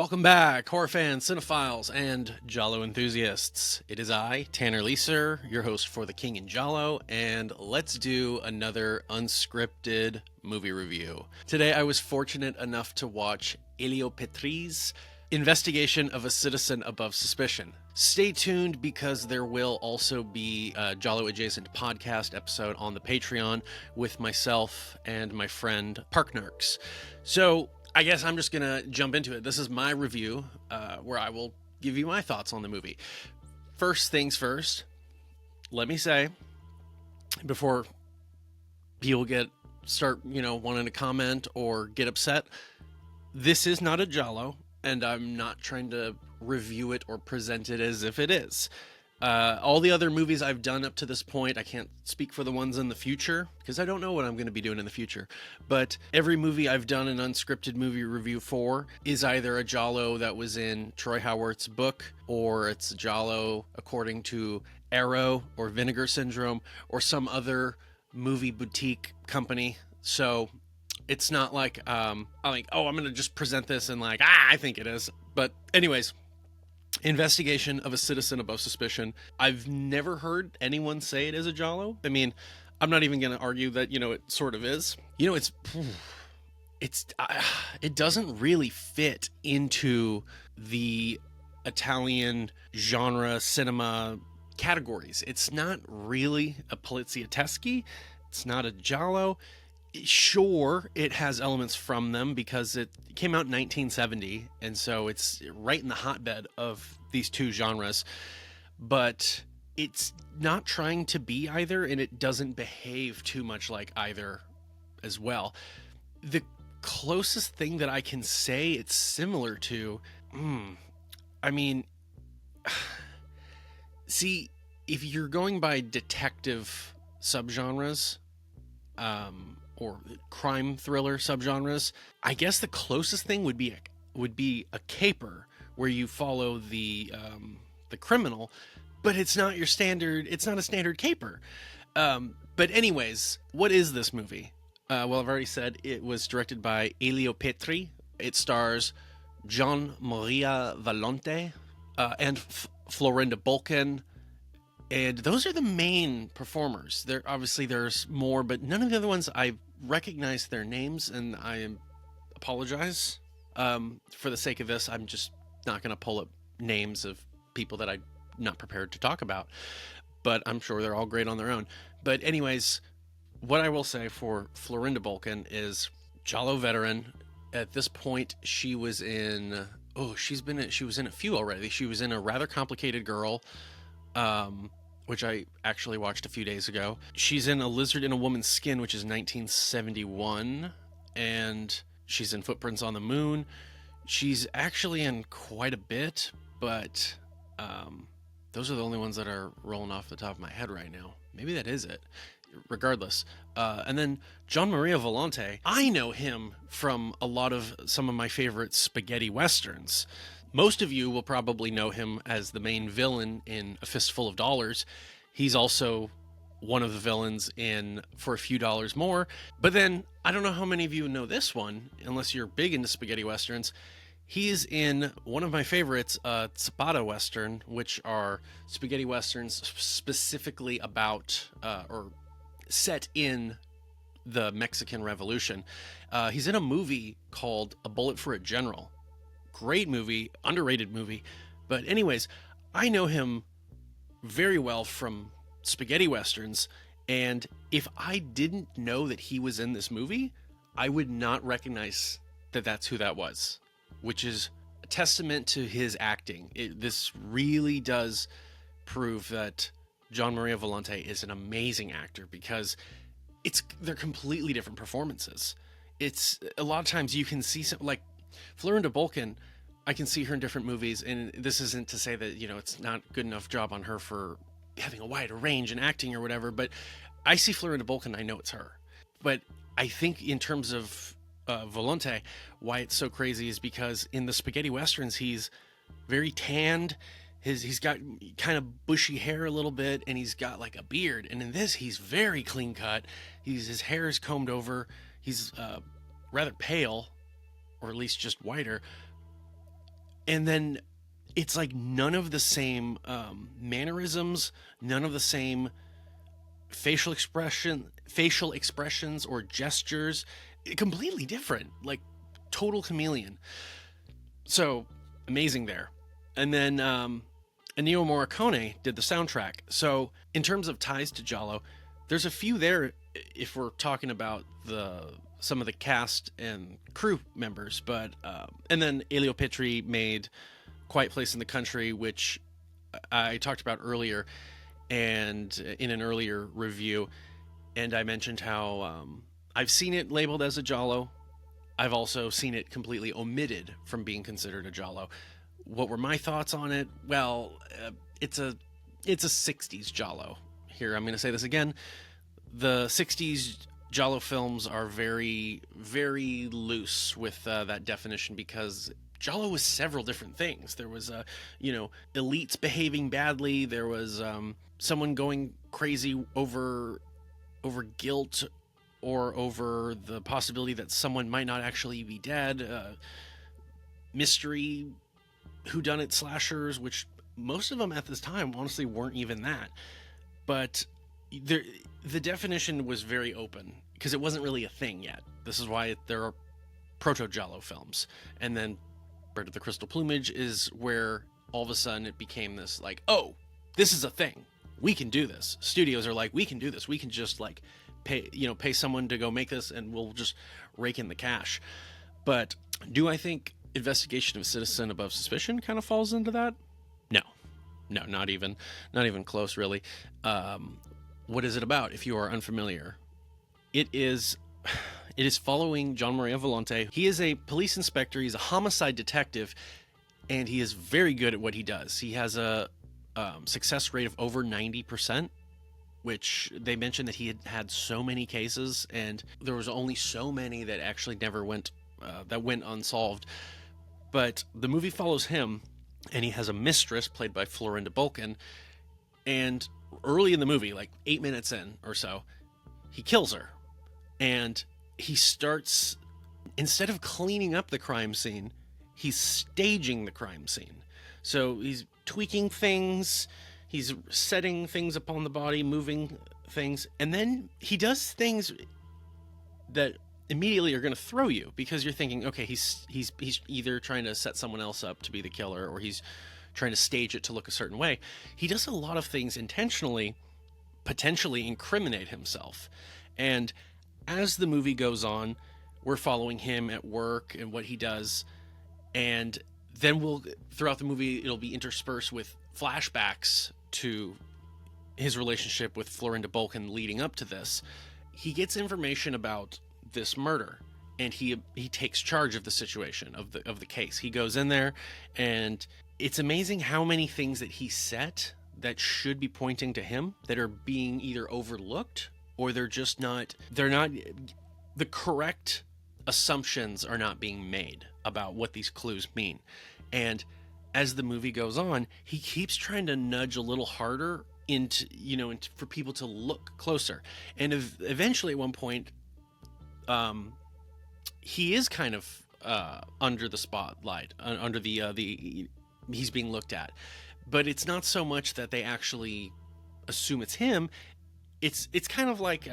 Welcome back, horror fans, cinephiles, and Giallo enthusiasts. It is I, Tanner Leeser, your host for TheKingInGiallo, and let's do another unscripted movie review. Today I was fortunate enough to watch Elio Petri's Investigation of a Citizen Above Suspicion. Stay tuned because there will also be a Giallo adjacent podcast episode on the Patreon with myself and my friend Parknarks. So I guess I'm just going to jump into it. This is my review where I will give you my thoughts on the movie. First things first, let me say, before people start wanting to comment or get upset, this is not a Giallo, and I'm not trying to review it or present it as if it is. All the other movies I've done up to this point, I can't speak for the ones in the future because I don't know what I'm going to be doing in the future. But every movie I've done an unscripted movie review for is either a Giallo that was in Troy Howarth's book, or it's a Giallo according to Arrow or Vinegar Syndrome or some other movie boutique company. So it's not like I'm going to just present this and I think it is. But anyways, Investigation of a Citizen Above Suspicion. I've never heard anyone say it is a Giallo. I mean, I'm not even going to argue that, it sort of is. It doesn't really fit into the Italian genre cinema categories. It's not really a poliziesque. It's not a Giallo. Sure, it has elements from them because it came out in 1970, and so it's right in the hotbed of these two genres, but it's not trying to be either, and it doesn't behave too much like either as well. The closest thing that I can say it's similar to, see, if you're going by detective subgenres, or crime thriller subgenres, I guess the closest thing would be a caper, where you follow the criminal, but it's not a standard caper. But anyways, what is this movie? Well, I've already said it was directed by Elio Petri. It stars Gian Maria Volonté and Florinda Bolkan. And those are the main performers. There's more, but none of the other ones I recognize their names, and I apologize. For the sake of this, I'm just not going to pull up names of people that I'm not prepared to talk about, but I'm sure they're all great on their own. But anyways, what I will say for Florinda Bolkan is Giallo veteran. At this point, she was in she was in a few already. She was in A Rather Complicated Girl, which I actually watched a few days ago. She's in A Lizard in a Woman's Skin, which is 1971, and she's in Footprints on the Moon. She's actually in quite a bit, but those are the only ones that are rolling off the top of my head right now. Maybe that is it. Regardless. And then Gian Maria Volonté, I know him from some of my favorite spaghetti westerns. Most of you will probably know him as the main villain in A Fistful of Dollars. He's also one of the villains in For a Few Dollars More. But then, I don't know how many of you know this one, unless you're big into spaghetti westerns. He's in one of my favorites, Zapata Western, which are spaghetti westerns specifically about, or set in the Mexican Revolution. He's in a movie called A Bullet for a General. Great movie, underrated movie. But anyways, I know him very well from spaghetti westerns, and if I didn't know that he was in this movie, I would not recognize that that's who that was, which is a testament to his acting. This really does prove that Gian Maria Volonté is an amazing actor, because they're completely different performances. It's a lot of times you can see some, like Florinda Bolkan, I can see her in different movies, and this isn't to say that, it's not good enough job on her for having a wider range in acting or whatever, but I see Florinda Bolkan, I know it's her. But I think in terms of Volonté, why it's so crazy is because in the spaghetti westerns, he's very tanned, he's got kind of bushy hair a little bit, and he's got like a beard, and in this, he's very clean cut, his hair is combed over, he's rather pale, or at least just whiter. And then it's like none of the same mannerisms, none of the same facial expressions or gestures, completely different, like total chameleon. So amazing there. And then Ennio Morricone did the soundtrack. So in terms of ties to Giallo, there's a few there if we're talking about some of the cast and crew members. But and then Elio Petri made Quiet Place in the Country, which I talked about earlier and in an earlier review. And I mentioned how I've seen it labeled as a Giallo. I've also seen it completely omitted from being considered a Giallo. What were my thoughts on it? Well, it's a 60s Giallo. Here, I'm going to say this again. The 60s Giallo films are very, very loose with that definition, because Giallo was several different things. There was, elites behaving badly. There was someone going crazy over guilt or over the possibility that someone might not actually be dead. Mystery, whodunit slashers, which most of them at this time honestly weren't even that. But the definition was very open because it wasn't really a thing yet. This is why there are proto-Giallo films. And then Bird of the Crystal Plumage is where all of a sudden it became this like, oh, this is a thing. We can do this. Studios are like, we can do this. We can just like pay someone to go make this and we'll just rake in the cash. But do I think Investigation of Citizen Above Suspicion kind of falls into that? No, not even close, really. What is it about? If you are unfamiliar, it is following Gian Maria Volonté. He is a police inspector. He's a homicide detective, and he is very good at what he does. He has a success rate of over 90%, which they mentioned that he had so many cases, and there was only so many that actually never went unsolved. But the movie follows him, and he has a mistress played by Florinda Bolkan, and early in the movie, like 8 minutes in or so, he kills her. And he starts, instead of cleaning up the crime scene, he's staging the crime scene. So he's tweaking things, he's setting things upon the body, moving things, and then he does things that immediately are going to throw you, because you're thinking, okay, he's either trying to set someone else up to be the killer, or he's trying to stage it to look a certain way. He does a lot of things intentionally, potentially incriminate himself. And as the movie goes on, we're following him at work and what he does, and then throughout the movie, it'll be interspersed with flashbacks to his relationship with Florinda Bolkan leading up to this. He gets information about this murder, and he takes charge of the situation, of the case. He goes in there, and it's amazing how many things that he set that should be pointing to him that are being either overlooked, or they're not the correct assumptions are not being made about what these clues mean. And as the movie goes on, he keeps trying to nudge a little harder into for people to look closer. And eventually at one point, he is kind of under the spotlight, under the he's being looked at. But it's not so much that they actually assume it's him. It's kind of like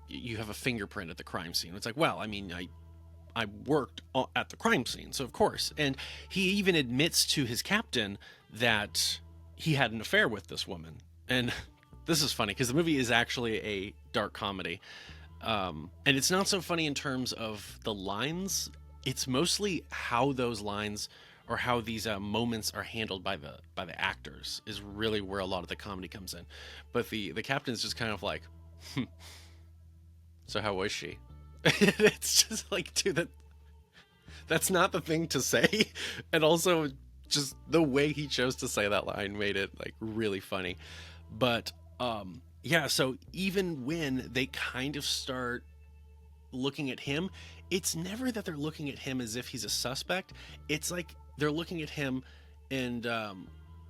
you have a fingerprint at the crime scene. It's like, well, I mean, I worked at the crime scene, so of course. And he even admits to his captain that he had an affair with this woman. And this is funny because the movie is actually a dark comedy. And it's not so funny in terms of the lines. It's mostly how those lines or how these moments are handled by the actors is really where a lot of the comedy comes in. But the captain's just kind of like, so how was she? It's just like, dude, that's not the thing to say. And also just the way he chose to say that line made it like really funny. But yeah, so even when they kind of start looking at him, it's never that they're looking at him as if he's a suspect. It's like they're looking at him and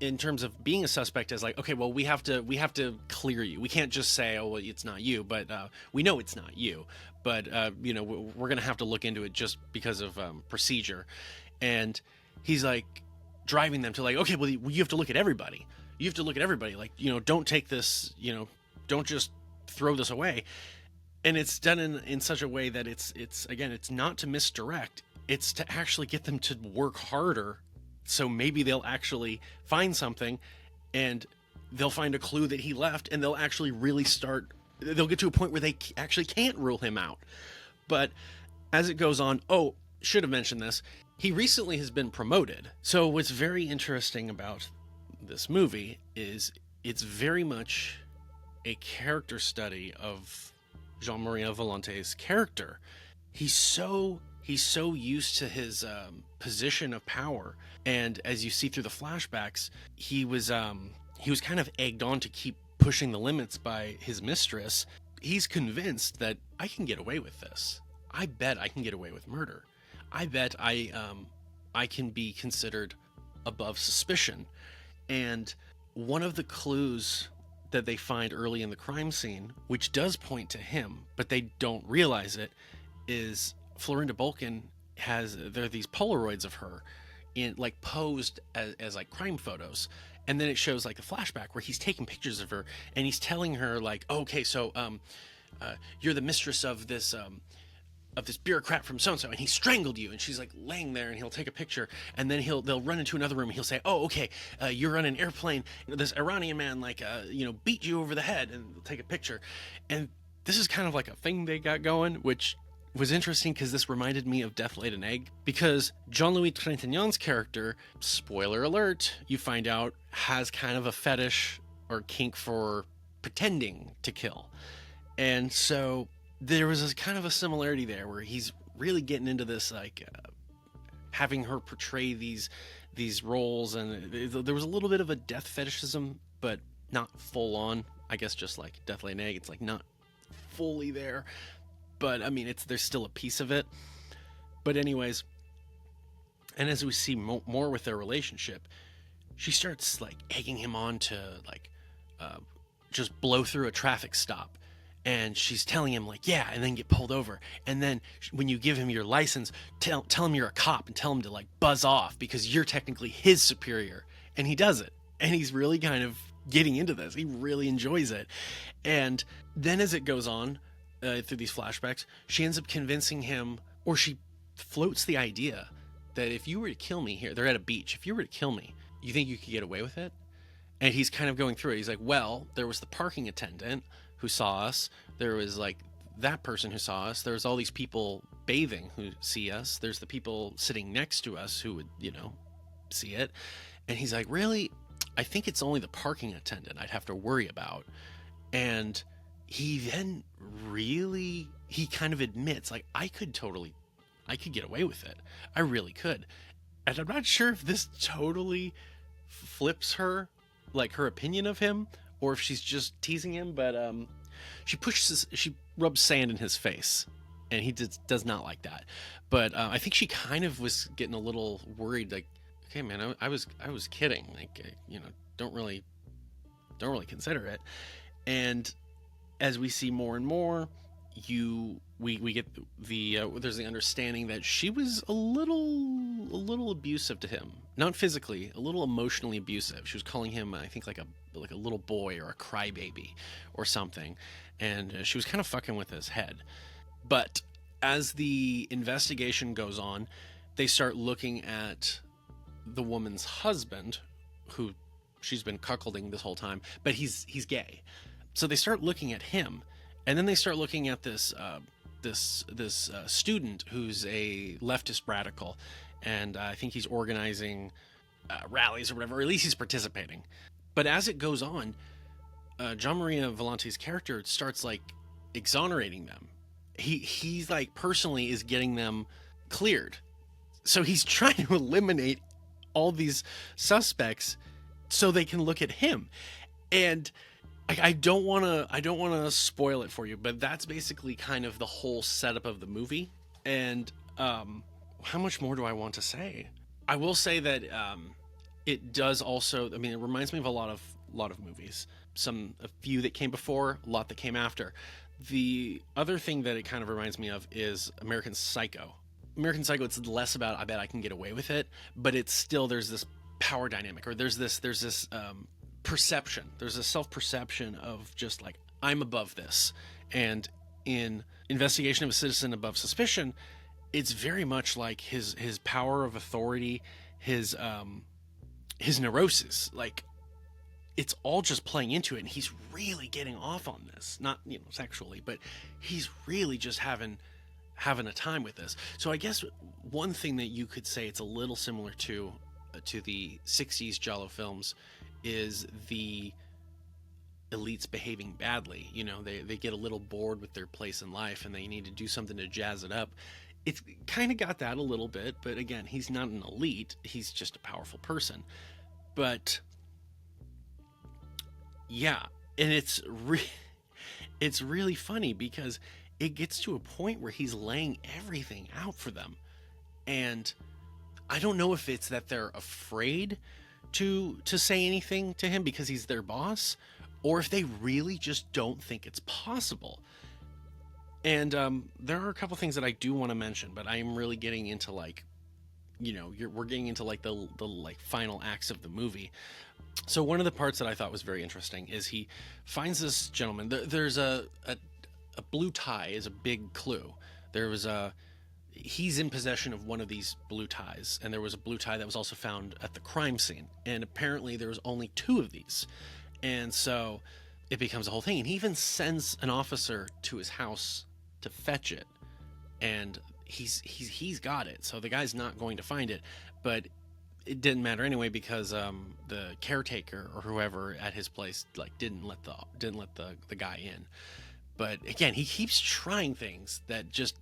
in terms of being a suspect as like, okay, well, we have to clear you. We can't just say, oh, well, it's not you, but we know it's not you. But we're gonna have to look into it just because of procedure. And he's like, driving them to like, okay, well, you have to look at everybody. You have to look at everybody. Like, don't take this, don't just throw this away. And it's done in such a way that it's again, it's not to misdirect. It's to actually get them to work harder. So maybe they'll actually find something, and they'll find a clue that he left, and they'll actually really they'll get to a point where they actually can't rule him out. But as it goes on, should have mentioned this, he recently has been promoted. So what's very interesting about this movie is it's very much a character study of Jean-Marie Volonté's character. He's so used to his position of power, and as you see through the flashbacks, he was kind of egged on to keep pushing the limits by his mistress. He's convinced that I can get away with this. I bet I can get away with murder. I bet I can be considered above suspicion. And one of the clues that they find early in the crime scene, which does point to him, but they don't realize it, is Florinda Bolkan there are these Polaroids of her in like posed as like crime photos. And then it shows like a flashback where he's taking pictures of her, and he's telling her like, okay, so you're the mistress of this bureaucrat from so-and-so, and he strangled you. And she's like laying there, and he'll take a picture, and then they'll run into another room, and he'll say, oh, okay, you're on an airplane. This Iranian man like beat you over the head, and they'll take a picture. And this is kind of like a thing they got going, which was interesting because this reminded me of Death Laid an Egg, because Jean-Louis Trintignant's character, spoiler alert, you find out, has kind of a fetish or kink for pretending to kill. And so there was kind of a similarity there where he's really getting into this, like having her portray these roles, and there was a little bit of a death fetishism, but not full on. I guess just like Death Laid an Egg, it's like not fully there. But I mean, there's still a piece of it. But anyways, and as we see more with their relationship, she starts like egging him on to like just blow through a traffic stop. And she's telling him like, yeah, and then get pulled over. And then when you give him your license, tell him you're a cop, and tell him to like buzz off because you're technically his superior. And he does it. And he's really kind of getting into this. He really enjoys it. And then as it goes on, through these flashbacks, she ends up convincing him, or she floats the idea that if you were to kill me here, they're at a beach, if you were to kill me, you think you could get away with it? And he's kind of going through it. He's like, well, there was the parking attendant who saw us. There was like that person who saw us. There's all these people bathing who see us. There's the people sitting next to us who would, see it. And he's like, really? I think it's only the parking attendant I'd have to worry about. And he then he kind of admits, like, I could get away with it. I really could. And I'm not sure if this totally flips her, like her opinion of him, or if she's just teasing him, but she rubs sand in his face, and he does not like that. But I think she kind of was getting a little worried, like, okay, man, I was kidding, like, don't really consider it. And as we see more and more, we get there's the understanding that she was a little abusive to him, not physically, a little emotionally abusive. She was calling him, I think, like a little boy or a crybaby or something, and she was kind of fucking with his head. But as the investigation goes on, they start looking at the woman's husband, who she's been cuckolding this whole time, but he's gay. So they start looking at him, and then they start looking at this student who's a leftist radical, and I think he's organizing rallies or whatever, or at least he's participating. But as it goes on, Jean-Marie Volonté's character starts like exonerating them. He's like personally is getting them cleared. So he's trying to eliminate all these suspects so they can look at him. And I don't want to spoil it for you, but that's basically kind of the whole setup of the movie. And how much more do I want to say? I will say that it does also, I mean, it reminds me of a lot of movies. A few that came before, a lot that came after. The other thing that it kind of reminds me of is American Psycho. American Psycho, it's less about I bet I can get away with it, but it's still, there's this power dynamic, or there's this perception, there's a self-perception of just like, I'm above this. And in Investigation of a Citizen Above Suspicion, it's very much like his power of authority, his neurosis, like it's all just playing into it, and he's really getting off on this, not, you know, sexually, but he's really just having a time with this. So I guess one thing that you could say it's a little similar to the 60s Giallo films is the elites behaving badly. You know, they get a little bored with their place in life and they need to do something to jazz it up. It's kind of got that a little bit, but again, he's not an elite, he's just a powerful person. But yeah, and it's really funny because it gets to a point where he's laying everything out for them. And I don't know if it's that they're afraid to say anything to him because he's their boss, or if they really just don't think it's possible. And there are a couple things that I do want to mention, but I am really getting into, like, you know, we're getting into like the like final acts of the movie. So one of the parts that I thought was very interesting is he finds this gentleman. There's a blue tie is a big clue. He's in possession of one of these blue ties, and there was a blue tie that was also found at the crime scene. And apparently there was only 2 of these. And so it becomes a whole thing. And he even sends an officer to his house to fetch it. And he's got it. So the guy's not going to find it, but it didn't matter anyway because the caretaker or whoever at his place like didn't let the guy in. But again, he keeps trying things that just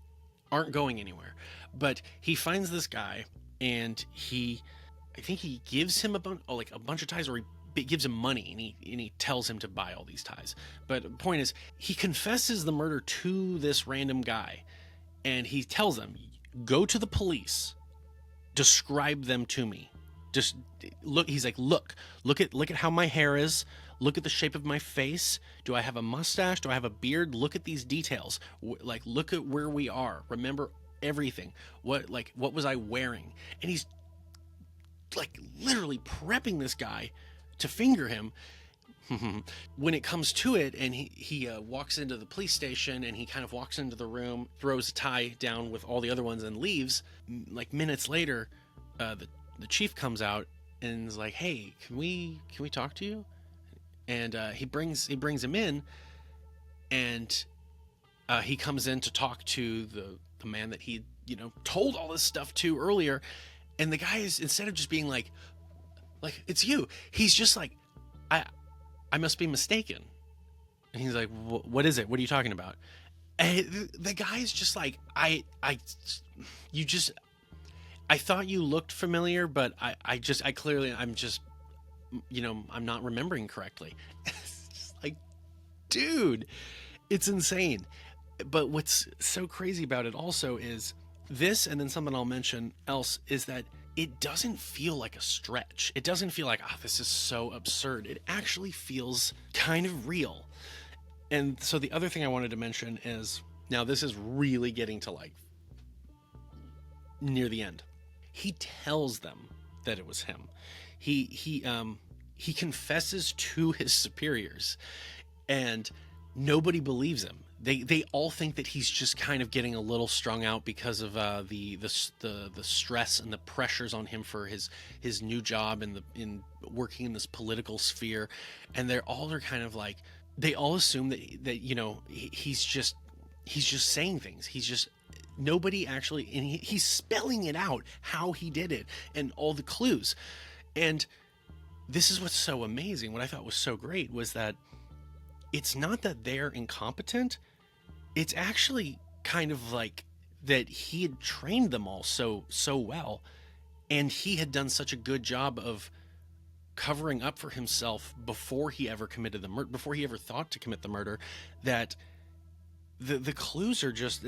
aren't going anywhere. But he finds this guy, and I think he gives him a bunch of ties, or he gives him money, and he tells him to buy all these ties. But the point is, he confesses the murder to this random guy, and he tells them, "Go to the police, describe them to me. Just look." He's like, look at how my hair is. Look at the shape of my face. Do I have a mustache? Do I have a beard? Look at these details. Like, look at where we are. Remember everything. What was I wearing? And he's like literally prepping this guy to finger him. When it comes to it, and he walks into the police station, and he kind of walks into the room, throws a tie down with all the other ones, and leaves. Like minutes later, the chief comes out and is like, "Hey, can we talk to you?" And he brings him in, and he comes in to talk to the man that he, you know, told all this stuff to earlier. And the guy is, instead of just being like it's you, he's just like, I must be mistaken. And he's like, what is it? What are you talking about? And the guy is just like, I thought you looked familiar, but I'm just, you know, I'm not remembering correctly. It's just like, dude, it's insane. But what's so crazy about it also is this, and then something I'll mention else, is that it doesn't feel like a stretch. It doesn't feel like, this is so absurd. It actually feels kind of real. And so the other thing I wanted to mention is, now this is really getting to like near the end. He tells them that it was him. He confesses to his superiors, and nobody believes him. They all think that he's just kind of getting a little strung out because of the stress and the pressures on him for his new job in working in this political sphere, and they're kind of like, they all assume that you know, he's just saying things. Nobody actually, and he's spelling it out how he did it and all the clues. And this is what's so amazing. What I thought was so great was that it's not that they're incompetent. It's actually kind of like that he had trained them all so well, and he had done such a good job of covering up for himself before he ever committed the murder, before he ever thought to commit the murder, that the clues are just,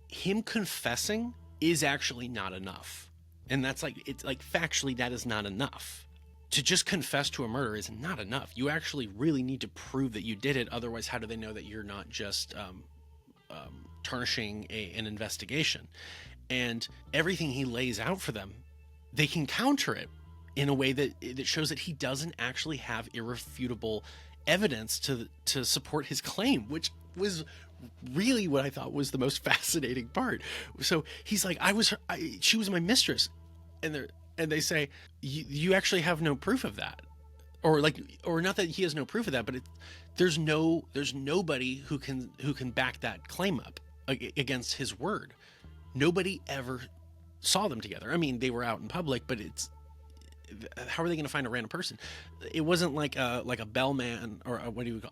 him confessing is actually not enough. And that's like, it's like, factually, that is not enough. To just confess to a murder is not enough. You actually really need to prove that you did it. Otherwise, how do they know that you're not just tarnishing an investigation? And everything he lays out for them, they can counter it in a way that shows that he doesn't actually have irrefutable evidence to support his claim, which was really what I thought was the most fascinating part. So he's like, she was my mistress, and they say, you actually have no proof of that, or not that he has no proof of that, but there's nobody who can back that claim up against his word. Nobody ever saw them together. I mean, they were out in public, but how are they going to find a random person? It wasn't like a bellman or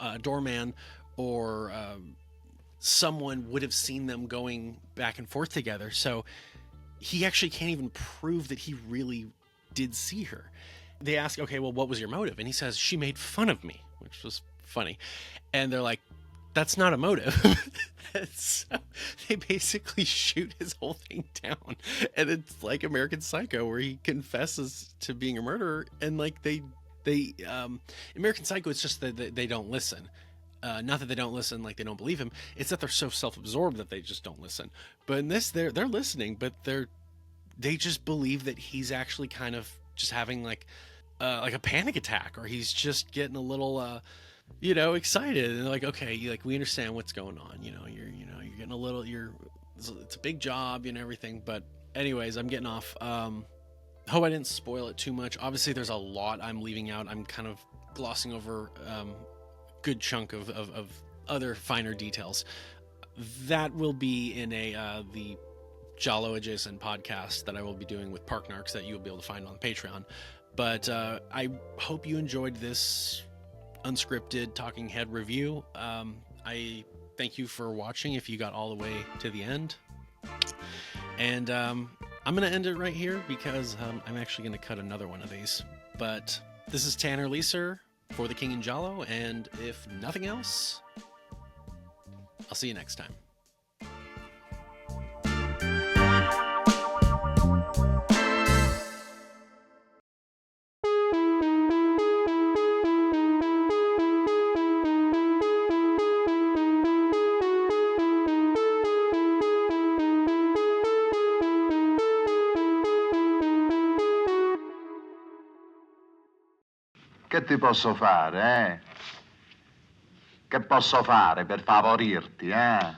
a doorman, or someone would have seen them going back and forth together. So he actually can't even prove that he really did see her. They ask, okay, well, what was your motive? And he says, she made fun of me, which was funny. And they're like, that's not a motive. So they basically shoot his whole thing down. And it's like American Psycho, where he confesses to being a murderer. And like American Psycho, it's just that they don't listen. Not that they don't listen, like they don't believe him. It's that they're so self-absorbed that they just don't listen. But in this, they're listening, but they just believe that he's actually kind of just having like a panic attack, or he's just getting a little excited, and they're like, okay, we understand what's going on. You're getting a little, it's a big job and everything. But anyways, I'm getting off. Hope I didn't spoil it too much. Obviously, there's a lot I'm leaving out. I'm kind of glossing over good chunk of other finer details. That will be in the Giallo adjacent podcast that I will be doing with Park Narcs that you'll be able to find on Patreon. But I hope you enjoyed this unscripted talking head review. I thank you for watching if you got all the way to the end. And I'm going to end it right here because I'm actually going to cut another one of these. But this is Tanner Leeser for The King in Giallo, and if nothing else, I'll see you next time. Che ti posso fare, eh? Che posso fare per favorirti, eh?